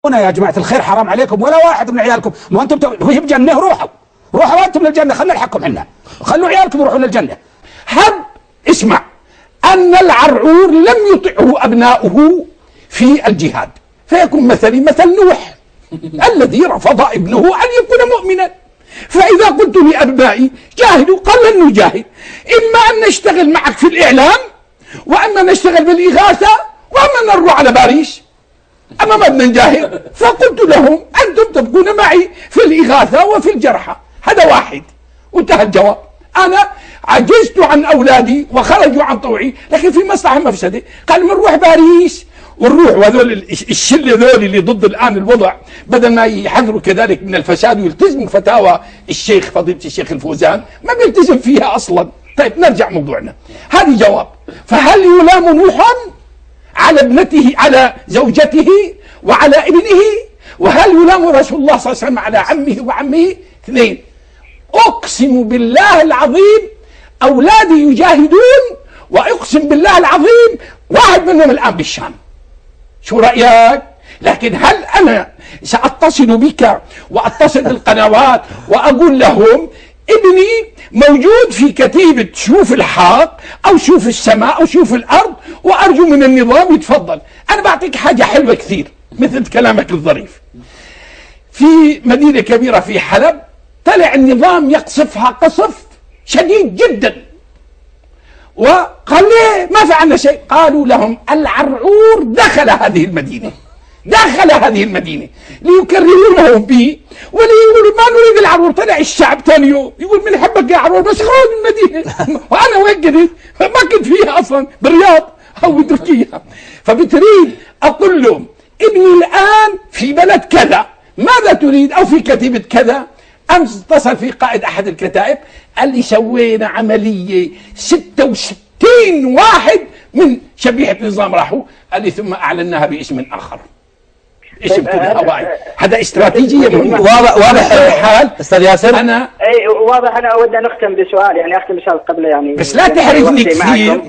هنا يا جماعة الخير حرام عليكم ولا واحد من عيالكم، ما أنتم هي بجنة، روحوا أنتم للجنة، خلنا نلحقكم حنا، خلوا عيالكم يروحوا للجنة. هب اسمع أن العرعور لم يطعه أبناؤه في الجهاد، فيكون مثلي مثل نوح الذي رفض ابنه أن يكون مؤمنا. فإذا قلت لأبنائي جاهدوا، قال لن نجاهد، إما أن نشتغل معك في الإعلام، وأما نشتغل بالإغاثة، وأما نروح على باريس، أما ما بدنا نجاهد. فقلت لهم أنتم تبقون معي في الإغاثة وفي الجرحى، هذا واحد وانتهى الجواب. أنا عجزت عن أولادي وخرجوا عن طوعي، لكن في مصلحة مفسدة، قال بنروح باريس ونروح، وهذول الشله ذول اللي ضد الان الوضع بدل ما يحذروا كذلك من الفساد ويلتزموا فتاوى الشيخ فضيله الشيخ الفوزان ما بيلتزم فيها اصلا. طيب نرجع موضوعنا، هذه جواب. فهل يلام نوح على ابنته على زوجته وعلى ابنه؟ وهل يلام رسول الله صلى الله عليه وسلم على عمه وعمه؟ اثنين. اقسم بالله العظيم اولادي يجاهدون، واقسم بالله العظيم واحد منهم الان بالشام. شو رأيك؟ لكن هل أنا سأتصل بك وأتصل بالقنوات وأقول لهم ابني موجود في كتيبة شوف الحق أو شوف السماء أو شوف الأرض، وأرجو من النظام يتفضل. أنا بعطيك حاجة حلوة كثير مثل كلامك الظريف. في مدينة كبيرة في حلب طلع النظام يقصفها قصف شديد جدا، وقال ليه ما فعلنا شيء؟ قالوا لهم العرعور دخل هذه المدينة ليكررونه به وليقولوا ما نريد العرعور. طلع الشعب ثاني يوم يقول من يحبك يا عرعور بس خرج من المدينة. وأنا وين كنت؟ ما كنت فيها أصلا، بالرياض أو بتركيا. فبتريد أقول لهم ابني الآن في بلد كذا، ماذا تريد؟ أو في كتيبة كذا. أمس اتصل في قائد أحد الكتائب قال لي سوينا عملية 66 واحد من شبيحة نظام راحوا، قال لي ثم أعلناها باسم آخر، اسم كذا هوائي. هذا استراتيجية مهمة. واضح الحال أستاذ ياسر. أي واضح. أنا أود أن أختم بسؤال، يعني أختم بسؤال قبل يعني بس لا تحرجني كثير.